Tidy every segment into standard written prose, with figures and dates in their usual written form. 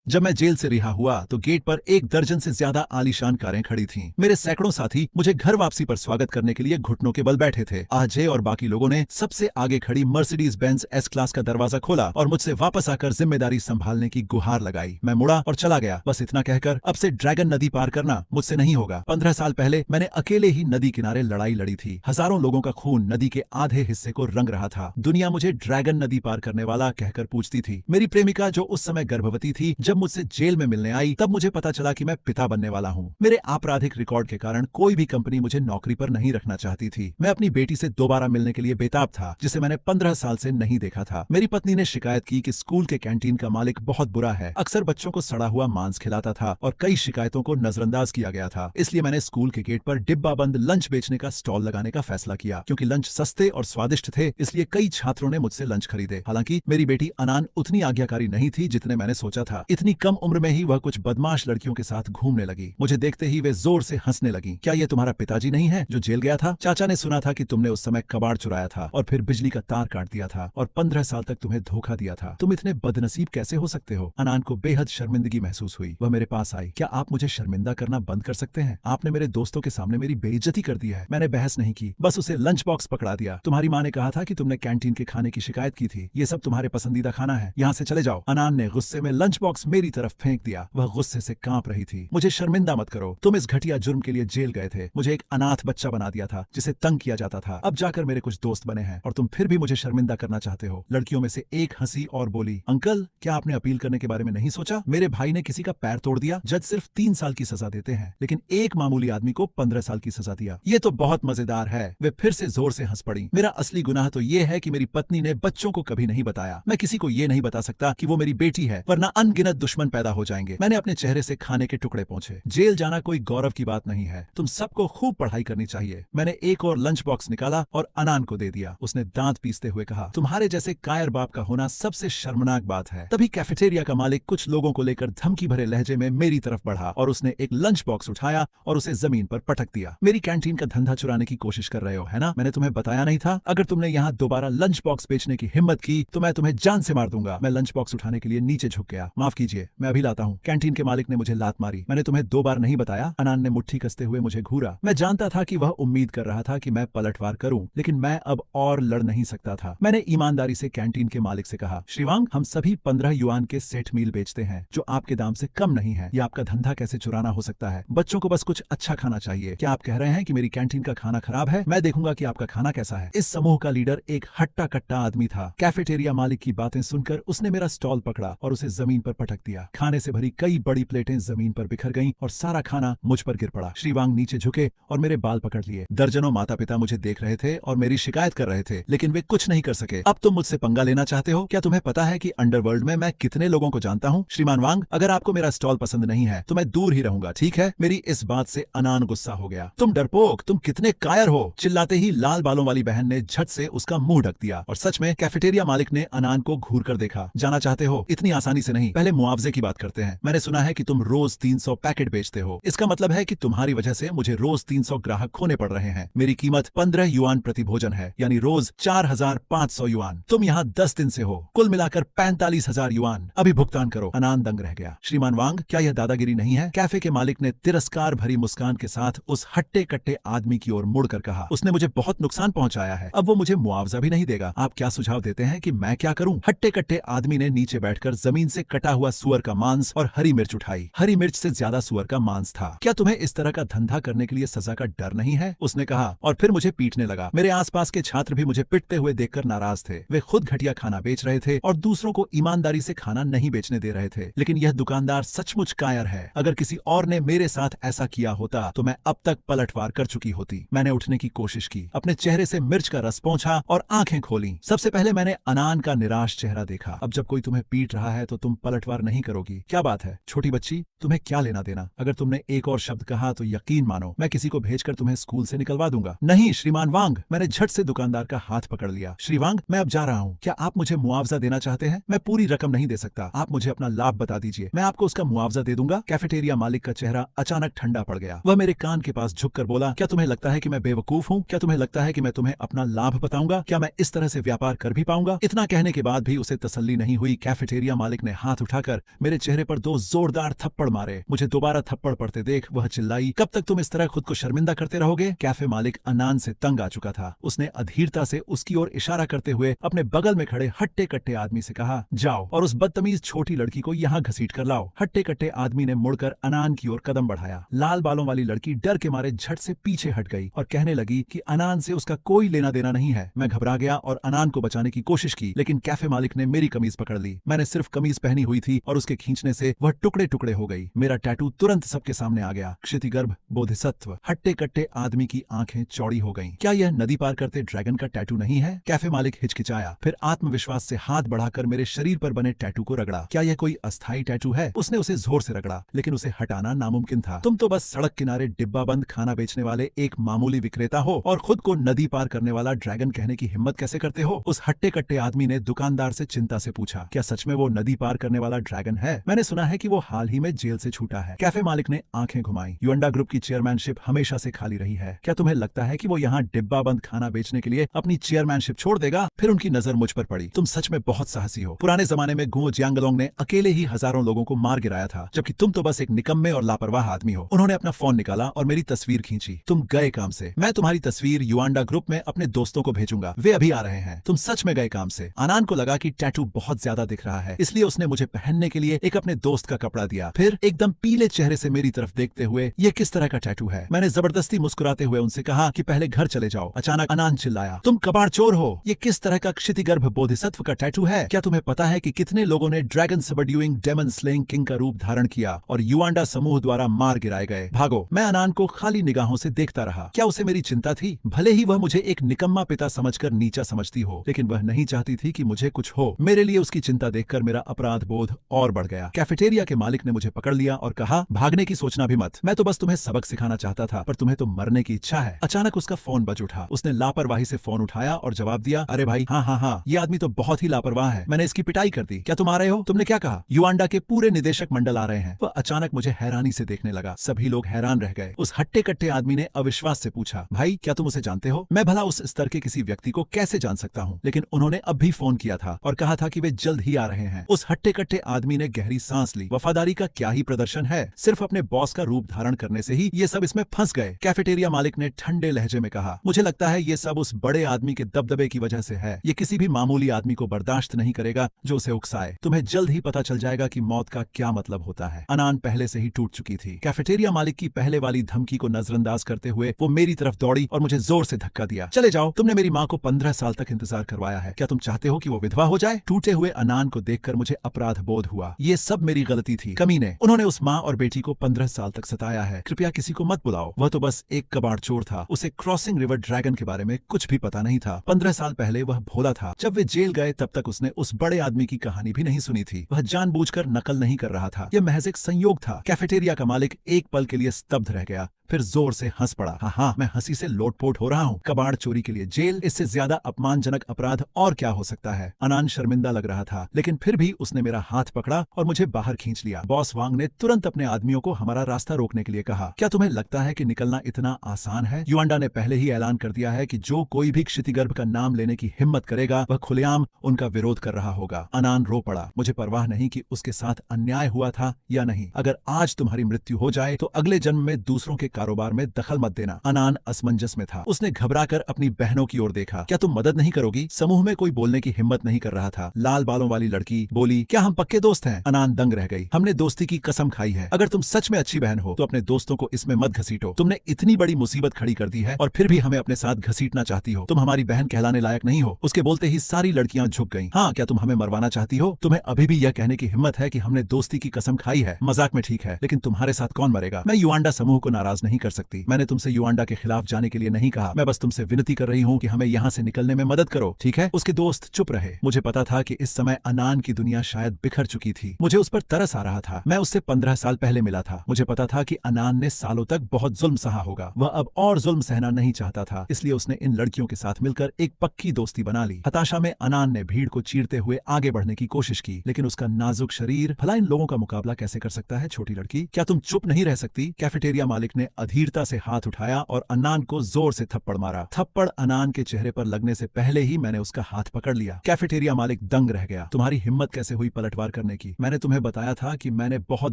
जब मैं जेल से रिहा हुआ तो गेट पर एक दर्जन से ज्यादा आलीशान कारें खड़ी थीं। मेरे सैकड़ों साथी मुझे घर वापसी पर स्वागत करने के लिए घुटनों के बल बैठे थे। अजय और बाकी लोगों ने सबसे आगे खड़ी मर्सिडीज बेंज एस क्लास का दरवाजा खोला और मुझसे वापस आकर जिम्मेदारी संभालने की गुहार लगाई। मैं मुड़ा और चला गया, बस इतना कहकर अब से ड्रैगन नदी पार करना मुझसे नहीं होगा। 15 साल पहले मैंने अकेले ही नदी किनारे लड़ाई लड़ी थी। हजारों लोगों का खून नदी के आधे हिस्से को रंग रहा था। दुनिया मुझे ड्रैगन नदी पार करने वाला कहकर पूछती थी। मेरी प्रेमिका जो उस समय गर्भवती थी, जब मुझसे जेल में मिलने आई तब मुझे पता चला कि मैं पिता बनने वाला हूँ। मेरे आपराधिक रिकॉर्ड के कारण कोई भी कंपनी मुझे नौकरी पर नहीं रखना चाहती थी। मैं अपनी बेटी से दोबारा मिलने के लिए बेताब था, जिसे मैंने 15 साल से नहीं देखा था। मेरी पत्नी ने शिकायत की कि स्कूल के कैंटीन का मालिक बहुत बुरा है, अक्सर बच्चों को सड़ा हुआ मांस खिलाता था और कई शिकायतों को नजरअंदाज किया गया था। इसलिए मैंने स्कूल के गेट पर डिब्बा बंद लंच बेचने का स्टॉल लगाने का फैसला किया। क्योंकि लंच सस्ते और स्वादिष्ट थे, इसलिए कई छात्रों ने मुझसे लंच खरीदे। हालांकि मेरी बेटी अनान उतनी आज्ञाकारी नहीं थी जितने मैंने सोचा था। इतनी कम उम्र में ही वह कुछ बदमाश लड़कियों के साथ घूमने लगी। मुझे देखते ही वे जोर से हंसने लगी। क्या ये तुम्हारा पिताजी नहीं है जो जेल गया था? चाचा ने सुना था कि तुमने उस समय कबाड़ चुराया था और फिर बिजली का तार काट दिया था और 15 साल तक तुम्हें धोखा दिया था। तुम इतने बदनसीब कैसे हो सकते हो? अनान को बेहद शर्मिंदगी महसूस हुई। वह मेरे पास आई। क्या आप मुझे शर्मिंदा करना बंद कर सकते हैं? आपने मेरे दोस्तों के सामने मेरी बेइज्जती कर दी है। मैंने बहस नहीं की, बस उसे लंच बॉक्स पकड़ा दिया। तुम्हारी माँ ने कहा था कि तुमने कैंटीन के खाने की शिकायत की थी। ये सब तुम्हारे पसंदीदा खाना है, यहाँ से चले जाओ। अनान ने गुस्से में लंच बॉक्स मेरी तरफ फेंक दिया। वह गुस्से से कांप रही थी। मुझे शर्मिंदा मत करो, तुम इस घटिया जुर्म के लिए जेल गए थे। मुझे एक अनाथ बच्चा बना दिया था जिसे तंग किया जाता था। अब जाकर मेरे कुछ दोस्त बने हैं और तुम फिर भी मुझे शर्मिंदा करना चाहते हो। लड़कियों में से एक हंसी और बोली, अंकल क्या आपने अपील करने के बारे में नहीं सोचा? मेरे भाई ने किसी का पैर तोड़ दिया, जज सिर्फ 3 साल की सजा देते हैं, लेकिन एक मामूली आदमी को 15 साल की सजा दिया। ये तो बहुत मजेदार है। वे फिर से जोर से हंस पड़ी। मेरा असली गुनाह तो ये है कि मेरी पत्नी ने बच्चों को कभी नहीं बताया। मैं किसी को ये नहीं बता सकता कि वो मेरी बेटी है, वरना अनगिनत दुश्मन पैदा हो जाएंगे। मैंने अपने चेहरे से खाने के टुकड़े पोंछे। जेल जाना कोई गौरव की बात नहीं है। तुम सबको खूब पढ़ाई करनी चाहिए। मैंने एक और लंच बॉक्स निकाला और अनान को दे दिया। उसने दांत पीसते हुए कहा, तुम्हारे जैसे कायर बाप का होना सबसे शर्मनाक बात है। तभी कैफेटेरिया का मालिक कुछ लोगों को लेकर धमकी भरे लहजे में मेरी तरफ बढ़ा और उसने एक लंच बॉक्स उठाया और उसे जमीन पर पटक दिया। मेरी कैंटीन का धंधा चुराने की कोशिश कर रहे हो, है ना? मैंने तुम्हें बताया नहीं था? अगर तुमने यहाँ दोबारा लंच बॉक्स बेचने की हिम्मत की तो मैं तुम्हें जान से मार दूंगा। मैं लंच बॉक्स उठाने के लिए नीचे झुक गया। माफ कीजिए, मैं अभी लाता हूँ। कैंटीन के मालिक ने मुझे लात मारी। मैंने तुम्हें 2 बार नहीं बताया? अनान ने मुट्ठी कसते हुए मुझे घूरा। मैं जानता था कि वह उम्मीद कर रहा था कि मैं पलटवार करूं, लेकिन मैं अब और लड़ नहीं सकता था। मैंने ईमानदारी से कैंटीन के मालिक से कहा, श्रीवांग, हम सभी 15 युआन के सेट मील बेचते हैं जो आपके दाम से कम नहीं है। ये आपका धंधा कैसे चुराना हो सकता है? बच्चों को बस कुछ अच्छा खाना चाहिए। क्या आप कह रहे हैं कि मेरी कैंटीन का खाना खराब है? मैं देखूंगा कि आपका खाना कैसा है। इस समूह का लीडर एक हट्टा कट्टा आदमी था। कैफेटेरिया मालिक की बातें सुनकर उसने मेरा स्टॉल पकड़ा और उसे जमीन पर पटक दिया। खाने से भरी कई बड़ी प्लेटें जमीन पर बिखर गईं और सारा खाना मुझ पर गिर पड़ा। श्रीवांग नीचे झुके और मेरे बाल पकड़ लिए। दर्जनों माता पिता मुझे देख रहे थे और मेरी शिकायत कर रहे थे, लेकिन वे कुछ नहीं कर सके। अब तुम मुझसे पंगा लेना चाहते हो? क्या तुम्हें पता है कि अंडरवर्ल्ड में मैं कितने लोगों को जानता हूँ? श्रीमान वांग, अगर आपको मेरा स्टॉल पसंद नहीं है तो मैं दूर ही रहूंगा, ठीक है? मेरी इस बात से अनान गुस्सा हो गया। तुम डरपोक, तुम कितने कायर हो! चिल्लाते ही लाल बालों वाली बहन ने झट से उसका मुंह ढक दिया और सच में कैफेटेरिया मालिक ने अनान को घूर कर देखा। जाना चाहते हो? इतनी आसानी से नहीं, पहले मुआवजे की बात करते हैं। मैंने सुना है कि तुम रोज 300 पैकेट बेचते हो। इसका मतलब है कि तुम्हारी वजह से मुझे रोज 300 ग्राहक खोने पड़ रहे हैं। मेरी कीमत 15 युआन प्रति भोजन है, यानी रोज 4500 युआन। तुम यहाँ 10 दिन से हो, कुल मिलाकर 45,000 युआन। अभी भुगतान करो। अनान दंग रह गया। श्रीमान वांग, क्या यह दादागिरी नहीं है? कैफे के मालिक ने तिरस्कार भरी मुस्कान के साथ उस हट्टे कट्टे आदमी की ओर मुड़कर कहा, उसने मुझे बहुत नुकसान पहुंचाया है, अब वो मुझे मुआवजा भी नहीं देगा। आप क्या सुझाव देते हैं कि मैं क्या करूं? हट्टे कट्टे आदमी ने नीचे बैठकर जमीन से कटा हुआ सुअर का मांस और हरी मिर्च उठाई। हरी मिर्च से ज्यादा सुअर का मांस था। क्या तुम्हें इस तरह का धंधा करने के लिए सजा का डर नहीं है? उसने कहा और फिर मुझे पीटने लगा। मेरे आसपास के छात्र भी मुझे पिटते हुए देखकर नाराज थे। वे खुद घटिया खाना बेच रहे थे और दूसरों को ईमानदारी से खाना नहीं बेचने दे रहे थे। लेकिन यह दुकानदार सचमुच कायर है। अगर किसी और ने मेरे साथ ऐसा किया होता तो मैं अब तक पलटवार कर चुकी होती। मैंने उठने की कोशिश की, अपने चेहरे से मिर्च का रस पोंछा और आंखें खोली। सबसे पहले मैंने अनान का निराश चेहरा देखा। अब जब कोई तुम्हें पीट रहा है तो तुम पलटवार नहीं करोगी? क्या बात है छोटी बच्ची, तुम्हें क्या लेना देना? अगर तुमने एक और शब्द कहा तो यकीन मानो मैं किसी को भेजकर तुम्हें स्कूल से निकलवा दूंगा। नहीं श्रीमान वांग, मैंने झट से दुकानदार का हाथ पकड़ लिया। श्रीवांग, मैं अब जा रहा हूँ। क्या आप मुझे मुआवजा देना चाहते हैं? मैं पूरी रकम नहीं दे सकता। आप मुझे अपना लाभ बता दीजिए, मैं आपको उसका मुआवजा दे दूंगा। कैफेटेरिया मालिक का चेहरा अचानक ठंडा पड़ गया। वह मेरे कान के पास झुककर बोला, क्या तुम्हें लगता है कि मैं बेवकूफ हूँ? क्या तुम्हें लगता है कि मैं तुम्हें अपना लाभ बताऊंगा? क्या मैं इस तरह से व्यापार कर भी पाऊंगा? इतना कहने के बाद भी उसे तसल्ली नहीं हुई। कैफेटेरिया मालिक ने हाथ उठाकर देखकर मेरे चेहरे पर 2 जोरदार थप्पड़ मारे। मुझे दोबारा थप्पड़ पड़ते देख वह चिल्लाई, कब तक तुम इस तरह खुद को शर्मिंदा करते रहोगे? कैफे मालिक अनान से तंग आ चुका था। उसने अधीरता से उसकी ओर इशारा करते हुए अपने बगल में खड़े हट्टे कट्टे आदमी से कहा, जाओ और उस बदतमीज छोटी लड़की को यहाँ घसीट कर लाओ। हट्टे कट्टे आदमी ने मुड़कर अनान की ओर कदम बढ़ाया। लाल बालों वाली लड़की डर के मारे झट से पीछे हट गई और कहने लगी कि अनान से उसका कोई लेना देना नहीं है। मैं घबरा गया और अनान को बचाने की कोशिश की, लेकिन कैफे मालिक ने मेरी कमीज पकड़ ली। मैंने सिर्फ कमीज पहनी हुई थी और उसके खींचने से वह टुकड़े टुकड़े हो गई। मेरा टैटू तुरंत सबके सामने आ गया, क्षितिगर्भ बोधिसत्व। हट्टे कट्टे आदमी की आंखें चौड़ी हो गईं। क्या यह नदी पार करते ड्रैगन का टैटू नहीं है? कैफे मालिक हिचकिचाया, फिर आत्मविश्वास से हाथ बढ़ाकर मेरे शरीर पर बने टैटू को रगड़ा। क्या यह कोई अस्थायी टैटू है? उसने उसे जोर से रगड़ा, लेकिन उसे हटाना नामुमकिन था। तुम तो बस सड़क किनारे डिब्बा बंद खाना बेचने वाले एक मामूली विक्रेता हो और खुद को नदी पार करने वाला ड्रैगन कहने की हिम्मत कैसे करते हो? उस हट्टे कट्टे आदमी ने दुकानदार से चिंता से पूछा, क्या सच में वो नदी पार करने वाला ड्रैगन है? मैंने सुना है कि वो हाल ही में जेल से छूटा है। कैफे मालिक ने आंखें घुमाई। युएंडा ग्रुप की चेयरमैनशिप हमेशा से खाली रही है। क्या तुम्हें लगता है कि वो यहाँ डिब्बा बंद खाना बेचने के लिए अपनी चेयरमैनशिप छोड़ देगा? फिर उनकी नजर मुझ पर पड़ी। तुम सच में बहुत साहसी हो। पुराने जमाने में गुओ जियांगलोंग ने अकेले ही हजारों लोगों को मार गिराया था, जबकि तुम तो बस एक निकम्मे और लापरवाह आदमी हो। उन्होंने अपना फोन निकाला और मेरी तस्वीर खींची। तुम गए काम से। मैं तुम्हारी तस्वीर युएंडा ग्रुप में अपने दोस्तों को भेजूंगा, वे अभी आ रहे हैं। तुम सच में गए काम से। अनान को लगा कि टैटू बहुत ज्यादा दिख रहा है, इसलिए उसने मुझे पहनने के लिए एक अपने दोस्त का कपड़ा दिया। फिर एकदम पीले चेहरे से मेरी तरफ देखते हुए, ये किस तरह का टैटू है? मैंने जबरदस्ती मुस्कुराते हुए उनसे कहा कि पहले घर चले जाओ। अचानक अनान चिल्लाया, तुम कबाड़ चोर हो। ये किस तरह का क्षितिगर्भ बोधिसत्व का टैटू है? क्या तुम्हें पता है कि कितने लोगों ने dragon subduing demon slaying king का रूप धारण किया और युएंडा समूह द्वारा मार गिराए गए? भागो। मैं अनान को खाली निगाहों से देखता रहा। क्या उसे मेरी चिंता थी? भले ही वह मुझे एक निकम्मा पिता समझकर नीचा समझती हो, लेकिन वह नहीं चाहती थी कि मुझे कुछ हो। मेरे लिए उसकी चिंता देखकर मेरा अपराध बोध और बढ़ गया। कैफेटेरिया के मालिक ने मुझे पकड़ लिया और कहा, भागने की सोचना भी मत। मैं तो बस तुम्हें सबक सिखाना चाहता था, पर तुम्हें तो मरने की इच्छा है। अचानक उसका फोन बज उठा। उसने लापरवाही से फोन उठाया और जवाब दिया, अरे भाई, हाँ, ये आदमी तो बहुत ही लापरवाह है। मैंने इसकी पिटाई कर दी। क्या तुम आ रहे हो? तुमने क्या कहा? युएंडा के पूरे निदेशक मंडल आ रहे हैं। वह अचानक मुझे हैरानी से देखने लगा। सभी लोग हैरान रह गए। उस हट्टे कट्टे आदमी ने अविश्वास से पूछा, भाई क्या तुम उसे जानते हो? मैं भला उस स्तर के किसी व्यक्ति को कैसे जान सकता हूँ? लेकिन उन्होंने अब भी फोन किया था और कहा था कि वे जल्द ही आ रहे हैं। उस हट्टे कट्टे आदमी ने गहरी सांस ली। वफादारी का क्या ही प्रदर्शन है। सिर्फ अपने बॉस का रूप धारण करने से ही ये सब इसमें फंस गए। कैफेटेरिया मालिक ने ठंडे लहजे में कहा, मुझे लगता है ये सब उस बड़े आदमी के दबदबे की वजह से है। ये किसी भी मामूली आदमी को बर्दाश्त नहीं करेगा जो उसे उकसाए। तुम्हें जल्द ही पता चल जाएगा कि मौत का क्या मतलब होता है। अनान पहले से ही टूट चुकी थी। कैफेटेरिया मालिक की पहले वाली धमकी को नजरअंदाज करते हुए वो मेरी तरफ दौड़ी और मुझे जोर से धक्का दिया। चले जाओ, तुमने मेरी माँ को 15 साल तक इंतजार करवाया है। क्या तुम चाहते हो कि वो विधवा हो जाए? टूटे हुए अनान को देखकर मुझे अपराध बोध हुआ। ये सब मेरी गलती थी। कमीने, उन्होंने उस माँ और बेटी को 15 साल तक सताया है। कृपया किसी को मत बुलाओ। वह तो बस एक कबाड़ चोर था। उसे क्रॉसिंग रिवर ड्रैगन के बारे में कुछ भी पता नहीं था। 15 साल पहले वह भोला था। जब वे जेल गए तब तक उसने उस बड़े आदमी की कहानी भी नहीं सुनी थी। वह जानबूझकर नकल नहीं कर रहा था। यह महज एक संयोग था। कैफेटेरिया का मालिक एक पल के लिए स्तब्ध रह गया, फिर जोर से हंस पड़ा। हाँ, मैं हंसी से लोटपोट हो रहा हूँ। कबाड़ चोरी के लिए जेल, इससे ज्यादा अपमानजनक अपराध और क्या हो सकता है? अनान शर्मिंदा लग रहा था, लेकिन फिर भी उसने मेरा हाथ पकड़ा और मुझे बाहर खींच लिया। बॉस वांग ने तुरंत अपने आदमियों को हमारा रास्ता रोकने के लिए कहा, क्या तुम्हें लगता है कि निकलना इतना आसान है? युएंडा ने पहले ही ऐलान कर दिया है कि जो कोई भी क्षितिगर्भ का नाम लेने की हिम्मत करेगा वह खुलेआम उनका विरोध कर रहा होगा। अनान रो पड़ा। मुझे परवाह नहीं कि उसके साथ अन्याय हुआ था या नहीं। अगर आज तुम्हारी मृत्यु हो जाए तो अगले जन्म में दूसरों के कारोबार में दखल मत देना। अनान असमंजस में था। उसने घबराकर अपनी बहनों की ओर देखा। क्या तुम मदद नहीं करोगी? समूह में कोई बोलने की हिम्मत नहीं कर रहा था। लाल बालों वाली लड़की बोली, क्या हम पक्के दोस्त हैं? अनान दंग रह गई। हमने दोस्ती की कसम खाई है। अगर तुम सच में अच्छी बहन हो तो अपने दोस्तों को इसमें मत घसीटो। तुमने इतनी बड़ी मुसीबत खड़ी कर दी है और फिर भी हमें अपने साथ घसीटना चाहती हो। तुम हमारी बहन कहलाने लायक नहीं हो। उसके बोलते ही सारी लड़कियां झुक गईं। हाँ, क्या तुम हमें मरवाना चाहती हो? तुम्हें अभी भी यह कहने की हिम्मत है कि हमने दोस्ती की कसम खाई है? मजाक में ठीक है, लेकिन तुम्हारे साथ कौन मरेगा? मैं युएंडा समूह को नाराज नहीं कर सकती। मैंने तुमसे युएंडा के खिलाफ जाने के लिए नहीं कहा। मैं बस तुमसे विनती कर रही हूँ कि हमें यहाँ से निकलने में मदद करो, ठीक है? उसके दोस्त चुप रहे। मुझे पता था कि इस समय अनान की दुनिया शायद बिखर चुकी थी। मुझे उस पर तरस आ रहा था। मैं उससे 15 साल पहले मिला था। मुझे पता था कि अनान ने सालों तक बहुत जुल्म सहा होगा। वह अब और जुल्म सहना नहीं चाहता था, इसलिए उसने इन लड़कियों के साथ मिलकर एक पक्की दोस्ती बना ली। हताशा में अनान ने भीड़ को चीरते हुए आगे बढ़ने की कोशिश की, लेकिन उसका नाजुक शरीर भला इन लोगों का मुकाबला कैसे कर सकता है? छोटी लड़की, क्या तुम चुप नहीं रह सकती? कैफेटेरिया मालिक ने अधीरता से हाथ उठाया और अन्नान को जोर से थप्पड़ मारा। थप्पड़ अन्नान के चेहरे पर लगने से पहले ही मैंने उसका हाथ पकड़ लिया। कैफेटेरिया मालिक दंग रह गया। तुम्हारी हिम्मत कैसे हुई पलटवार करने की? मैंने तुम्हें बताया था कि मैंने बहुत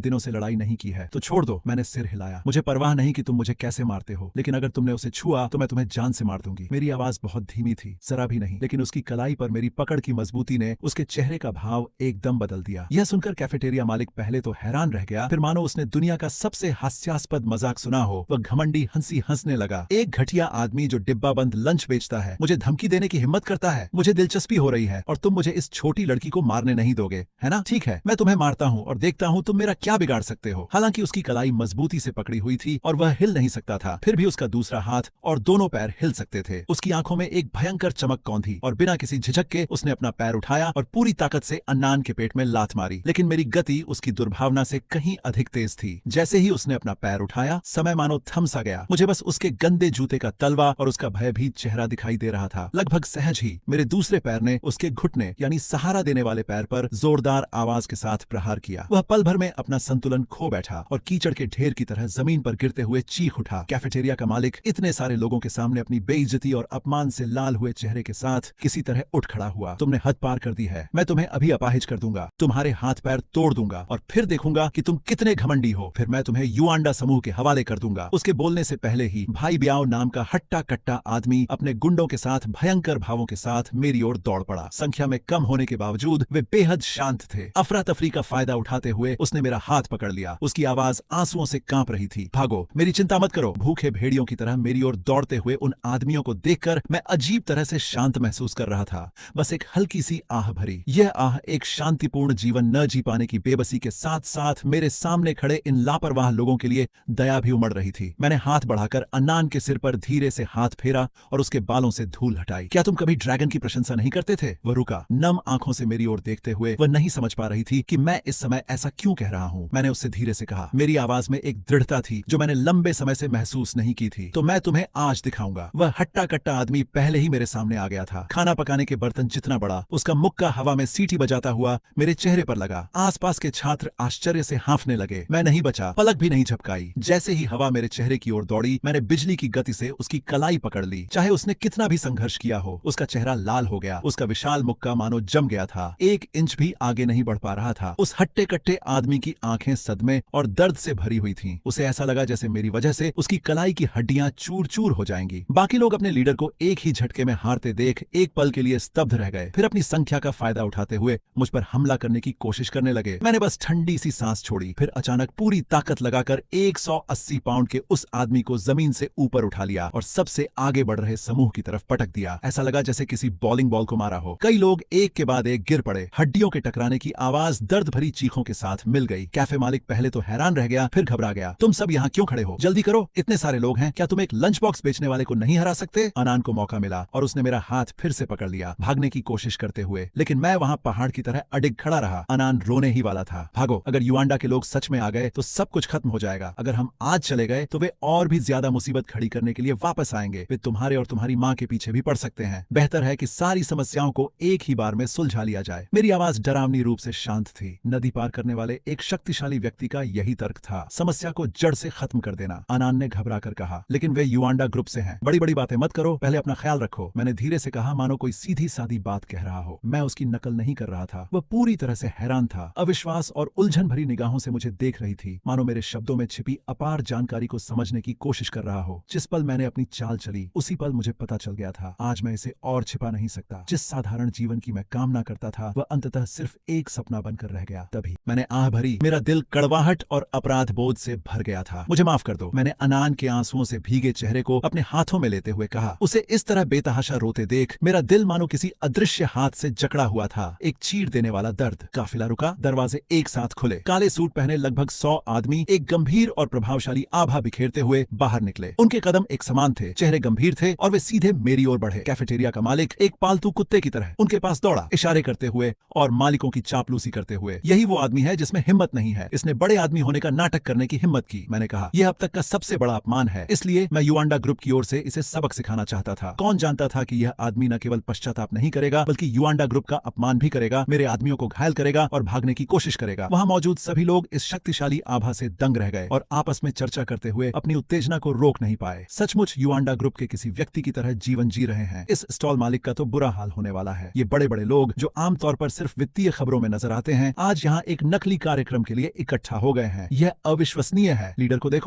दिनों से लड़ाई नहीं की है, तो छोड़ दो। मैंने सिर हिलाया। मुझे परवाह नहीं कि तुम मुझे कैसे मारते हो, लेकिन अगर तुमने उसे छुआ तो मैं तुम्हें जान से मार दूंगी। मेरी आवाज बहुत धीमी थी, जरा भी नहीं, लेकिन उसकी कलाई पर मेरी पकड़ की मजबूती ने उसके चेहरे का भाव एकदम बदल दिया। यह सुनकर कैफेटेरिया मालिक पहले तो हैरान रह गया, फिर मानो उसने दुनिया का सबसे हास्यास्पद मजाक सुना हो। वह घमंडी हंसी हंसने लगा। एक घटिया आदमी जो डिब्बा बंद लंच बेचता है मुझे धमकी देने की हिम्मत करता है। मुझे दिलचस्पी हो रही है और तुम मुझे इस छोटी लड़की को मारने नहीं दोगे, है ना? ठीक है, मैं तुम्हें मारता हूँ और देखता हूँ तुम मेरा क्या बिगाड़ सकते हो। हालांकि उसकी कलाई मजबूती से पकड़ी हुई थी और वह हिल नहीं सकता था, फिर भी उसका दूसरा हाथ और दोनों पैर हिल सकते थे। उसकी आंखों में एक भयंकर चमक कौंधी और बिना किसी झिझक के उसने अपना पैर उठाया और पूरी ताकत से अन्नान के पेट में लात मारी। लेकिन मेरी गति उसकी दुर्भावना से कहीं अधिक तेज थी। जैसे ही उसने अपना पैर उठाया, समय मानो थम सा गया। मुझे बस उसके गंदे जूते का तलवा और उसका भयभीत चेहरा दिखाई दे रहा था। लगभग सहज ही मेरे दूसरे पैर ने उसके घुटने यानी सहारा देने वाले पैर पर जोरदार आवाज के साथ प्रहार किया। वह पल भर में अपना संतुलन खो बैठा और कीचड़ के ढेर की तरह जमीन पर गिरते हुए चीख उठा। कैफेटेरिया का मालिक इतने सारे लोगों के सामने अपनी बेइज्जती और अपमान से लाल हुए चेहरे के साथ किसी तरह उठ खड़ा हुआ। तुमने हद पार कर दी है। मैं तुम्हें अभी अपाहिज कर दूंगा, तुम्हारे हाथ पैर तोड़ दूंगा और फिर देखूंगा कि तुम कितने घमंडी हो। फिर मैं तुम्हें युआंडा समूह के हवाले कर दूंगा। उसके बोलने से पहले ही भाई ब्याओ नाम का हट्टा कट्टा आदमी अपने गुंडों के साथ भयंकर भावों के साथ मेरी ओर दौड़ पड़ा। संख्या में कम होने के बावजूद वे बेहद शांत थे। अफरा तफरी का फायदा उठाते हुए उसने मेरा हाथ पकड़ लिया। उसकी आवाज आंसुओं से कांप रही थी। भागो, मेरी चिंता मत करो। भूखे भेड़ियों की तरह मेरी ओर दौड़ते हुए उन आदमियों को देखकर मैं अजीब तरह से शांत महसूस कर रहा था। बस एक हल्की सी आह भरी। यह आह एक शांतिपूर्ण जीवन न जी पाने की बेबसी के साथ साथ मेरे सामने खड़े इन लापरवाह लोगों के लिए दया भी उमड़ रही थी। मैंने हाथ बढ़ाकर अन्नान के सिर पर धीरे से हाथ फेरा और उसके बालों से धूल हटाई। क्या तुम कभी ड्रैगन की प्रशंसा नहीं करते थे? वह रुका, नम आंखों से मेरी ओर देखते हुए। वह नहीं समझ पा रही थी कि मैं इस समय ऐसा क्यों कह रहा हूँ। मैंने उससे धीरे से कहा। मेरी आवाज में एक दृढ़ता थी जो मैंने लंबे समय से महसूस नहीं की थी। तो मैं तुम्हें आज दिखाऊंगा। वह हट्टा कट्टा आदमी पहले ही मेरे सामने आ गया था। खाना पकाने के बर्तन जितना बड़ा, उसका मुक्का हवा में सीटी बजाता हुआ मेरे चेहरे पर लगा। आसपास के छात्र आश्चर्य से हांफने लगे। मैं नहीं बचा, पलक भी नहीं झपकाई। जैसे ही हवा मेरे चेहरे की ओर दौड़ी, मैंने बिजली की गति से उसकी कलाई पकड़ ली। चाहे उसने कितना भी संघर्ष किया हो, उसका चेहरा लाल हो गया। उसका विशाल मुक्का मानो जम गया था। 1 इंच भी आगे नहीं बढ़ पा रहा था। उस हट्टे कट्टे आदमी की आंखें सदमे और दर्द से भरी हुई थीं। उसे ऐसा लगा जैसे मेरी वजह से उसकी कलाई की हड्डियां चूर चूर हो जाएंगी। बाकी लोग अपने लीडर को एक ही झटके में हारते देख एक पल के लिए स्तब्ध रह गए। फिर अपनी संख्या का फायदा उठाते हुए मुझ पर हमला करने की कोशिश करने लगे। मैंने बस ठंडी सी सांस छोड़ी। फिर अचानक पूरी ताकत लगाकर 180 पाउंड के उस आदमी को जमीन से ऊपर उठा लिया और सबसे आगे बढ़ रहे समूह की तरफ पटक दिया। ऐसा लगा जैसे किसी बॉलिंग बॉल को मारा हो। कई लोग एक के बाद एक गिर पड़े। हड्डियों के टकराने की आवाज दर्द भरी चीखों के साथ मिल गई। कैफे मालिक पहले तो हैरान रह गया, फिर घबरा गया। तुम सब यहाँ क्यों खड़े हो? जल्दी करो, इतने सारे लोग हैं। क्या तुम एक लंच बॉक्स बेचने वाले को नहीं हरा सकते? अन्नान को मौका मिला और उसने मेरा हाथ फिर से पकड़ लिया, भागने की कोशिश करते हुए। लेकिन मैं वहाँ पहाड़ की तरह अडिग खड़ा रहा। अन्नान रोने ही वाला था। भागो, अगर युआंडा के लोग सच में आ गए तो सब कुछ खत्म हो जाएगा। अगर हम आज चले गए तो वे और भी ज्यादा मुसीबत खड़ी करने के लिए वापस आएंगे। वे तुम्हारे और तुम्हारी माँ के पीछे भी पड़ सकते हैं। बेहतर है कि सारी समस्याओं को एक ही बार में सुलझा लिया जाए। मेरी आवाज डरावनी रूप से शांत थी। नदी पार करने वाले एक शक्तिशाली व्यक्ति का यही तर्क था, समस्या को जड़ से खत्म कर देना। अन्नान ने घबरा कर कहा, लेकिन वे युआंडा ग्रुप से हैं। बड़ी बड़ी बातें मत करो, पहले अपना ख्याल रखो। मैंने धीरे से कहा, मानो कोई सीधी सादी बात कह रहा हो। मैं उसकी नकल नहीं कर रहा था। वह पूरी तरह से हैरान था। अविश्वास और उलझन भरी निगाहों से मुझे देख रही थी, मानो मेरे शब्दों में छिपी अपार जानकारी को समझने की कोशिश कर रहा हो। जिस पल मैंने अपनी चाल चली, उसी पल मुझे पता चल गया था, आज मैं इसे और छिपा नहीं सकता। जिस साधारण जीवन की मैं कामना करता था, वह अंततः सिर्फ एक सपना बनकर रह गया। तभी मैंने आह भरी। मेरा दिल कड़वाहट और अपराध बोध से भर गया था। मुझे माफ कर दो, मैंने अन्नान के आंसुओं से भीगे चेहरे को अपने हाथों में लेते हुए कहा। उसे इस तरह बेतहाशा रोते देख मेरा दिल मानो किसी अदृश्य हाथ से जकड़ा हुआ था। एक चीर देने वाला दर्द। काफिला रुका, दरवाजे एक साथ खुले। काले सूट पहने लगभग 100 आदमी एक गंभीर और प्रभावशाली आभा बिखेरते हुए बाहर निकले। उनके कदम एक समान थे, चेहरे गंभीर थे और वे सीधे मेरी ओर बढ़े। कैफेटेरिया का मालिक एक पालतू कुत्ते की तरह उनके पास दौड़ा, इशारे करते हुए और मालिकों की चापलूसी करते हुए। यही वो आदमी है जिसमें हिम्मत नहीं है। इसने बड़े आदमी होने का नाटक करने की हिम्मत की। मैंने कहा, यह अब तक का सबसे बड़ा अपमान है, इसलिए मैं युआंडा ग्रुप की ओर से इसे सबक सिखाना चाहता था। कौन जानता था कि यह आदमी न केवल पश्चाताप नहीं करेगा बल्कि युआंडा ग्रुप का अपमान भी करेगा, मेरे आदमियों को घायल करेगा और भागने की कोशिश करेगा। वहां मौजूद सभी लोग इस शक्तिशाली आभा से दंग रह गए और आपस में चर्चा करते हुए अपनी उत्तेजना को रोक नहीं पाए। सचमुच युआंडा ग्रुप के किसी व्यक्ति की तरह जीवन जी रहे हैं। इस स्टॉल मालिक का तो बुरा हाल होने वाला है। ये बड़े बड़े लोग जो आमतौर पर सिर्फ वित्तीय खबरों में नजर आते हैं, आज यहाँ एक नकली कार्यक्रम के लिए इकट्ठा हो गए हैं। यह अविश्वसनीय है। लीडर को देखो।